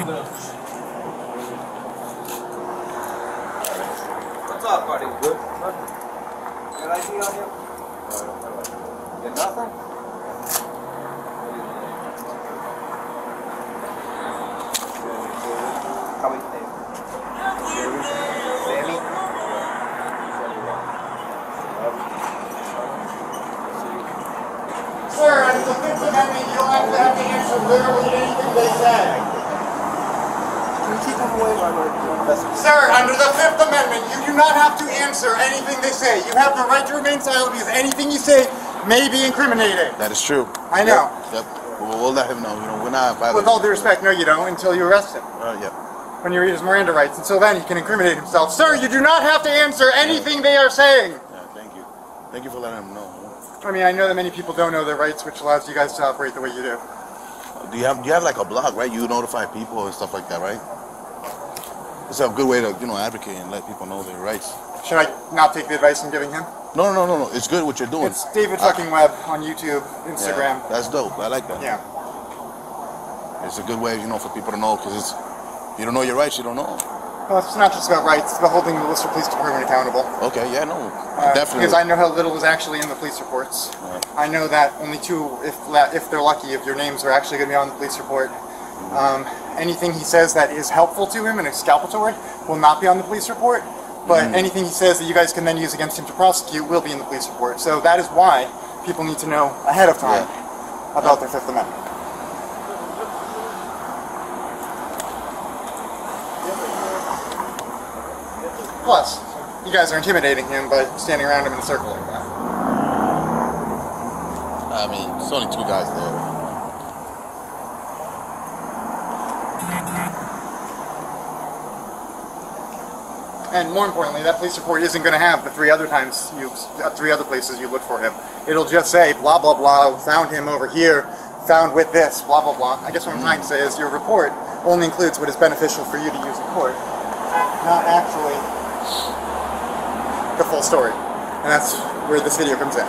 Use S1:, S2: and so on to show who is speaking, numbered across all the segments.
S1: What's up, buddy? Good. Got ID on you? Get nothing? How many days? Sammy?
S2: Sir, under the Fifth Amendment, you don't have to answer literally anything they say. Sir, under the Fifth Amendment, you do not have to answer anything they say. You have the right to remain silent because anything you say may be incriminating.
S3: That is true.
S2: I know.
S3: Yep. We'll let him know. You know, we're not violating.
S2: With all due respect, no, you don't until you arrest him.
S3: Yeah.
S2: When you read his Miranda rights. Until then, he can incriminate himself. Sir, you do not have to answer anything they are saying.
S3: Yeah, thank you. Thank you for letting him know.
S2: I mean, I know that many people don't know their rights, which allows you guys to operate the way you do.
S3: Do you have like a blog, right? You notify people and stuff like that, right? It's a good way to, you know, advocate and let people know their rights.
S2: Should I not take the advice I'm giving him?
S3: No. It's good what you're doing.
S2: It's David fucking Webb on YouTube, Instagram.
S3: Yeah, that's dope. I like that.
S2: Yeah.
S3: It's a good way, you know, for people to know, because it's, you don't know your rights, you don't know.
S2: Well, it's not just about rights, it's about holding the Worcester Police Department accountable.
S3: Okay, yeah, no, definitely.
S2: Because I know how little is actually in the police reports.
S3: Right.
S2: I know that only 2, if they're lucky, if your names are actually going to be on the police report. Anything he says that is helpful to him and exculpatory will not be on the police report, but anything he says that you guys can then use against him to prosecute will be in the police report. So that is why people need to know ahead of time about their Fifth Amendment. Plus, you guys are intimidating him by standing around him in a circle like that.
S3: I mean, it's only 2 guys there.
S2: And more importantly, that police report isn't going to have the 3 other times 3 other places you look for him. It'll just say blah blah blah, found him over here, found with this, blah blah blah. I guess what I'm trying to say is your report only includes what is beneficial for you to use in court, not actually the full story. And that's where this video comes in.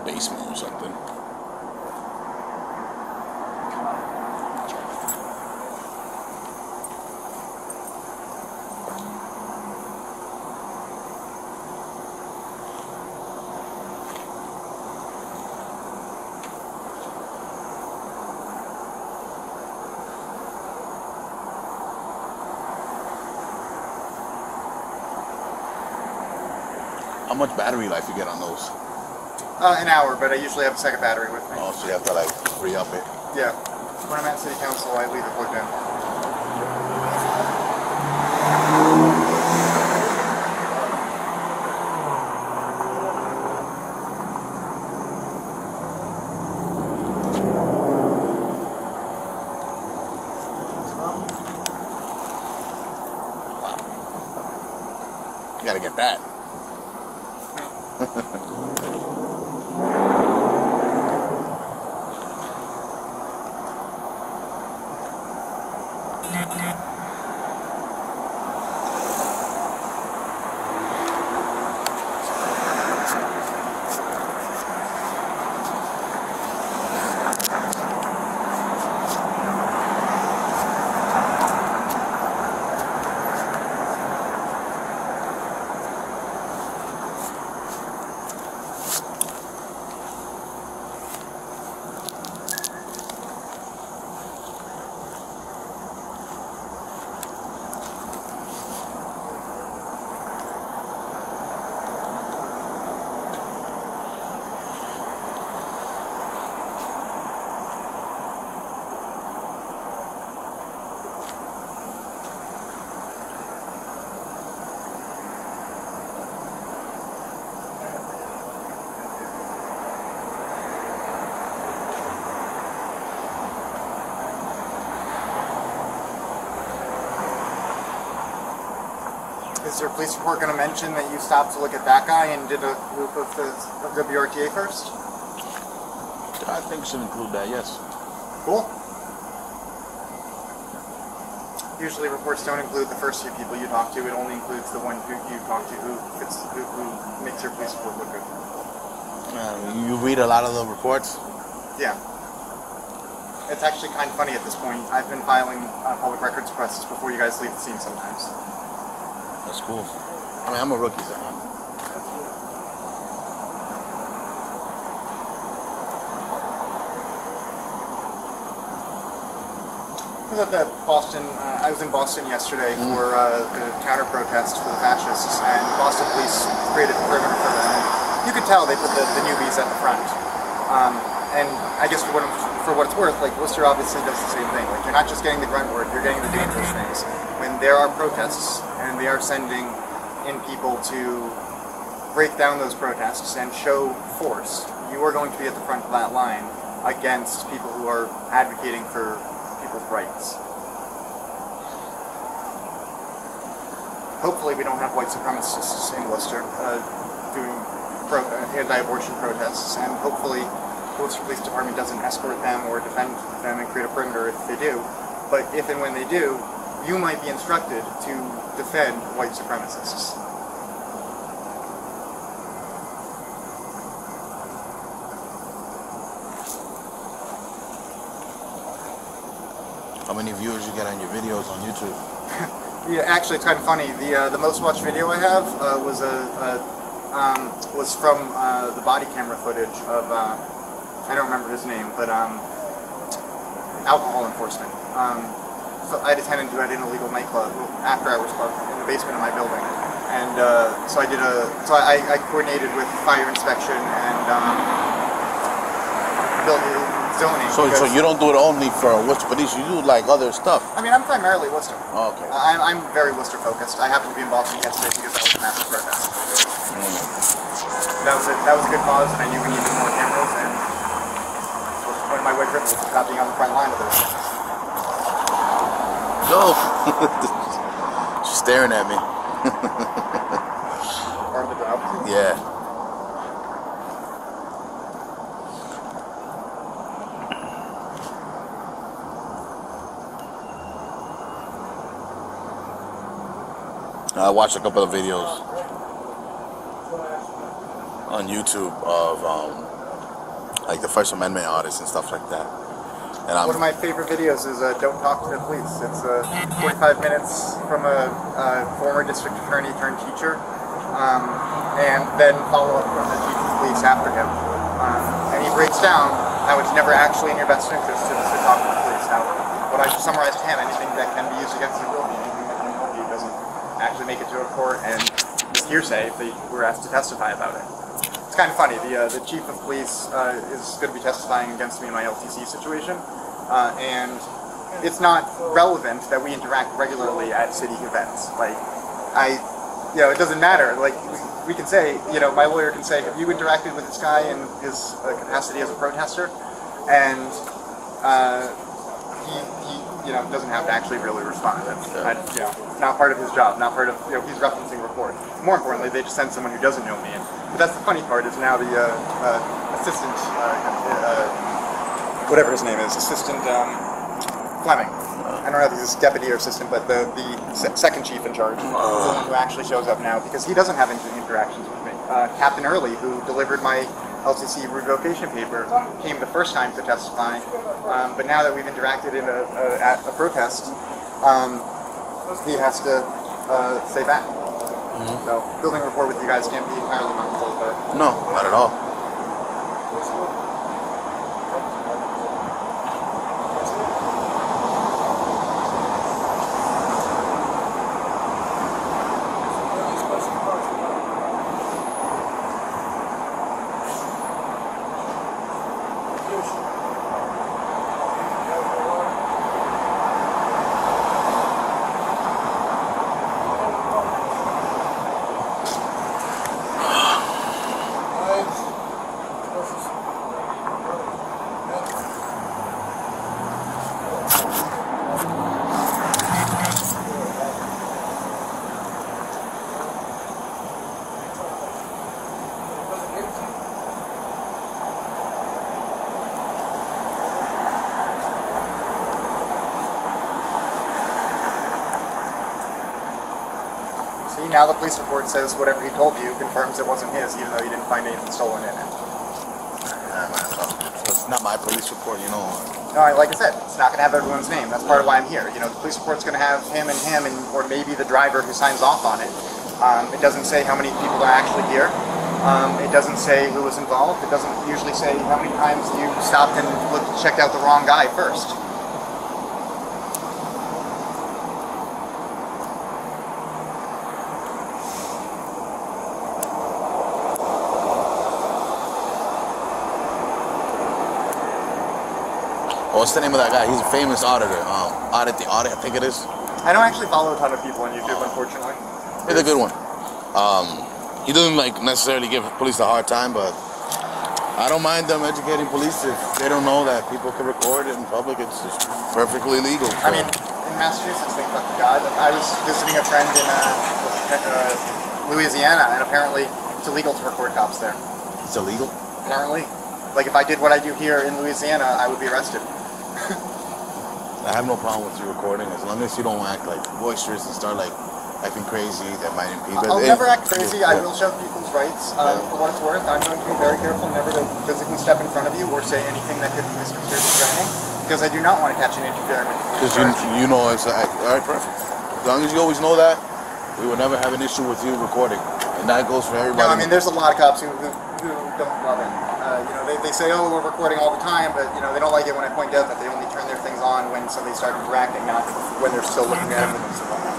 S3: Basement or something. How much battery life you get on those?
S2: An hour, but I usually have a second battery with me.
S3: Oh, so you have to like re-up it.
S2: Yeah. When I'm at City Council, I leave it plugged in.
S3: You gotta get that.
S2: Is your police report going to mention that you stopped to look at that guy and did a loop of the WRTA first?
S3: I think it should include that, yes.
S2: Cool. Usually reports don't include the first few people you talk to. It only includes the one who you talk to who makes your police report look good.
S3: You read a lot of the reports?
S2: Yeah. It's actually kind of funny at this point. I've been filing public records requests before you guys leave the scene sometimes.
S3: That's cool. I mean, I'm a rookie, so
S2: I was at Boston. I was in Boston yesterday for the counter protest for the fascists, and Boston police created a perimeter for them. You could tell they put the newbies at the front. And I guess for what it's worth, like Worcester obviously does the same thing. Like you're not just getting the grunt work, you're getting the dangerous things. When there are protests and they are sending in people to break down those protests and show force, you are going to be at the front of that line against people who are advocating for people's rights. Hopefully we don't have white supremacists in Worcester doing anti-abortion protests, and hopefully the Worcester Police Department doesn't escort them or defend them and create a perimeter if they do. But if and when they do, you might be instructed to defend white supremacists.
S3: how many viewers you get on your videos on YouTube?
S2: Yeah, actually, it's kind of funny. The most watched video I have was from the body camera footage of I don't remember his name, but alcohol enforcement. So I had a tenant who had an illegal nightclub, after-hours club, in the basement of my building, and so I coordinated with fire inspection and zoning.
S3: So you don't do it only for Worcester Police, you do like other stuff?
S2: I mean, I'm primarily Worcester.
S3: Oh, okay.
S2: I'm very Worcester focused. I happen to be in Boston yesterday because that was a massive protest. That was a good cause, and I knew we needed more cameras, and one of my white privileges about being on the front line of those things.
S3: Go! She's staring at me.
S2: Part of the job.
S3: Yeah. I watched a couple of videos on YouTube of like the First Amendment artists and stuff like that. And
S2: one of my favorite videos is Don't Talk to the Police. It's 45 minutes from a former district attorney turned teacher, and then follow up from the chief of police after him. And he breaks down how it's never actually in your best interest to talk to the police. Now, what I summarized to him, anything that can be used against you will be. Anything that can involve you doesn't actually make it to a court, and it's hearsay if they were asked to testify about it. It's kind of funny. The chief of police is going to be testifying against me in my LTC situation, and it's not relevant that we interact regularly at city events. Like, it doesn't matter. Like, we can say, my lawyer can say, have you interacted with this guy in his capacity as a protester? And he doesn't have to actually really respond. It's not part of his job, not part of, he's referencing report. More importantly, they just send someone who doesn't know me in. But that's the funny part, is now the assistant, whatever his name is, assistant Fleming. I don't know if he's deputy or assistant, but the second chief in charge is the one who actually shows up now, because he doesn't have any interactions with me. Captain Early, who delivered my LCC revocation paper, came the first time to testify, but now that we've interacted in at a protest, he has to say that. So, building rapport with you guys can't be entirely mindful, but...
S3: No, not at all.
S2: See, now the police report says whatever he told you confirms it wasn't his, even though you didn't find anything stolen in it.
S3: Yeah, man. So it's not my police report, you know.
S2: No, like I said, it's not going to have everyone's name. That's part of why I'm here. You know, the police report's going to have him, and or maybe the driver who signs off on it. It doesn't say how many people are actually here. It doesn't say who was involved. It doesn't usually say how many times you stopped and checked out the wrong guy first.
S3: What's the name of that guy? He's a famous auditor. Audit the Audit, I think it is.
S2: I don't actually follow a ton of people on YouTube, unfortunately.
S3: He's a good one. He doesn't like necessarily give police a hard time, but I don't mind them educating police if they don't know that people can record it in public. It's just perfectly legal. So.
S2: I mean, in Massachusetts, thank fuck to God. I was visiting a friend in Louisiana, and apparently it's illegal to record cops there.
S3: It's illegal?
S2: Apparently. Like, if I did what I do here in Louisiana, I would be arrested.
S3: I have no problem with you recording as long as you don't act like boisterous and start like acting crazy. That might impede.
S2: I'll never act crazy. I will show people's rights. For what it's worth, I'm going to be very careful never to physically step in front of you or say anything that could be misconstrued as threatening, because I do not want to catch an interfering.
S3: Because you know it's all right, perfect. As long as you always know that, we will never have an issue with you recording, and that goes for everybody.
S2: No, I mean, there's a lot of cops who don't love it. You know, they say, oh, we're recording all the time, but, you know, they don't like it when I point out that they only turn their things on when somebody starts interacting, not when they're still looking at evidence and whatnot.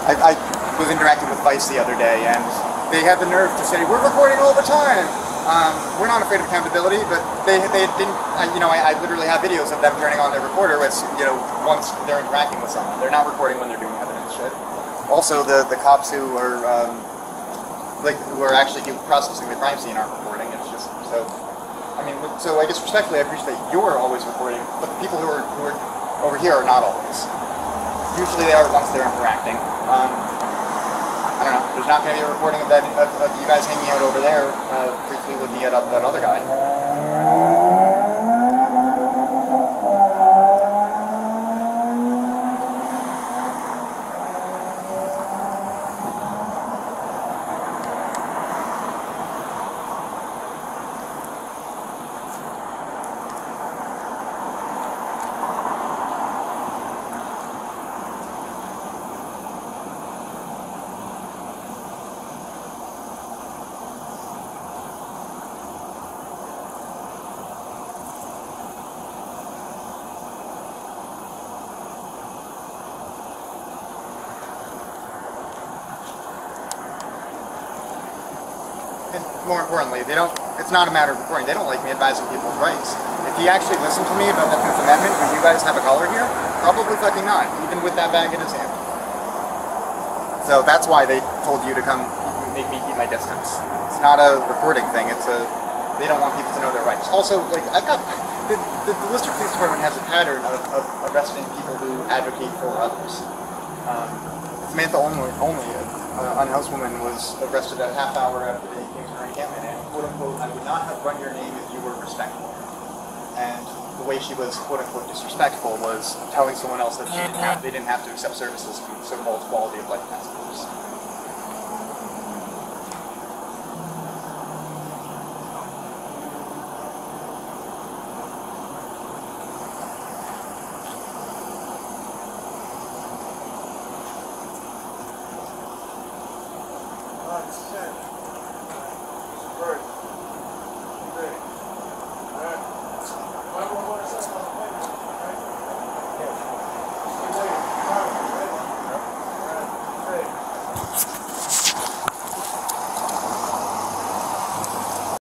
S2: I was interacting with Vice the other day, and they had the nerve to say, we're recording all the time. We're not afraid of accountability, but they didn't, you know, I literally have videos of them turning on their recorder with, you know, once they're interacting with someone. They're not recording when they're doing evidence shit. Also, the cops who are, who are actually processing the crime scene aren't recording. It's just, so, I mean, so I guess respectfully, I appreciate that you're always recording, but the people who are over here are not always. Usually they are once they're interacting. I don't know, there's not going to be a recording of that, of you guys hanging out over there, briefly looking at that other guy. And more importantly, it's not a matter of recording. They don't like me advising people's rights. If he actually listened to me about the Fifth Amendment, would you guys have a collar here? Probably fucking not, even with that bag in his hand. So that's why they told you to come make me keep my distance. It's not a recording thing, they don't want people to know their rights. Also, like, I've got, the Worcester Police Department has a pattern of arresting people who advocate for others. Samantha Olney, unhousewoman, was arrested a half hour after the Kings of encampment, and quote unquote, I would not have run your name if you were respectful. And the way she was quote unquote disrespectful was telling someone else that they didn't have to accept services from so-called quality of life task force.
S1: Shit.